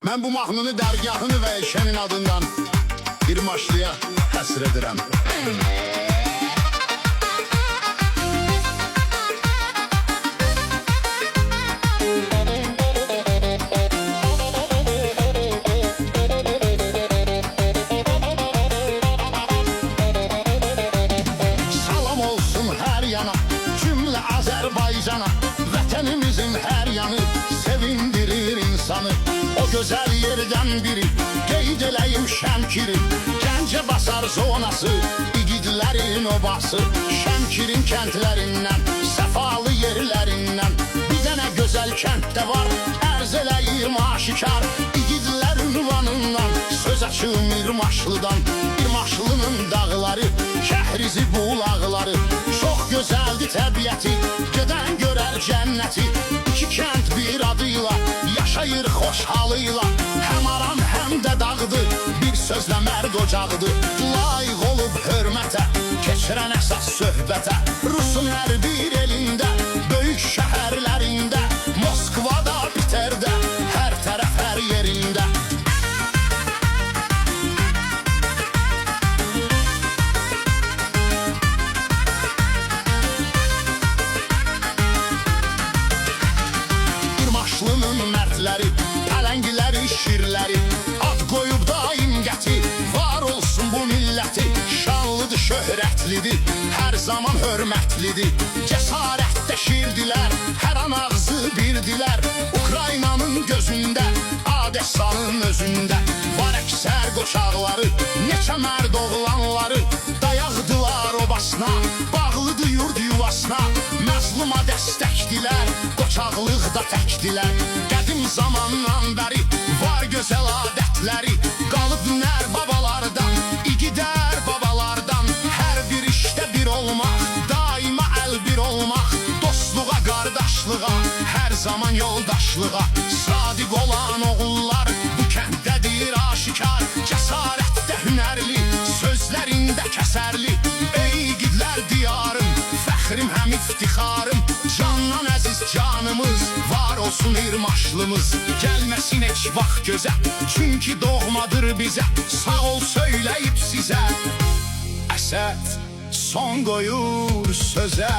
Mən bu mahnını dərgahını və eşənin adından bir maşlıya həsr edirəm. Salam olsun hər yana, cümlə Azərbaycana, vətənimizin hər yanı sevindirir insanı. O gözəl yerdən biri, qeyd eləyim Şəmkiri, Gəncə basar zonası, igidlərin obası. Şəmkirin kəndlərindən, səfalı yerlərindən bir dənə gözəl kənddə var, ərz eləyim aşikar. İgidlər ünvanından söz açım İrmaşlıdan, İrmaşlının dağları, Kəhrizi bulaqları. Çox gözəldir təbiəti, gedən görər cənnəti. İki kənd bir adıyla yaşayır xoşhalıyla, həm aram həm də dağdır, bir sözlə mərd ocaqdır. Layiq olub hörmətə, keçirən əsas söhbətə, Rusun hər bir elində, böyük şəhərlərində, Moskvada bitərdə, hər tərəf hər yerində. İrmaşlının mərdləri, pələngləri, şirləri, ad qoyub daim gətir, var olsun bu milləti. Şanlıdır, şöhrətlidir, hər zaman hörmətlidir, cəsarətdə şirdilər, hər an ağzı birdilər. Ukraynanın gözündə, Odessanın özündə var əksər qoçaqları, neçə mərd oğlanları, dayaqdılar obasına, bağlıdır yurd yuvasına. Məzluma dəstəkdilər, qoçaqlıqda təkdilər. Qədim zamandan bəri var gözəl adətləri, qalıb nər babalardan, igidər babalardan. Hər bir işdə bir olmaq, daima əl bir olmaq, dostluğa, qardaşlığa, hər zaman yoldaşlığa. Sadiq olan oğullar bu kənddədir aşikar, cəsarətdə hünərli, sözlərində kəsərli. Ey igidlər diyarım, fəxrim həm iftixarım, candan əziz canımız, var olsun İrmaşlımız. Gəlməsin heç vaxt gözə, çünki doğmadır bizə, sağ ol söyləyib sizə, Əsəd son qoyur sözə.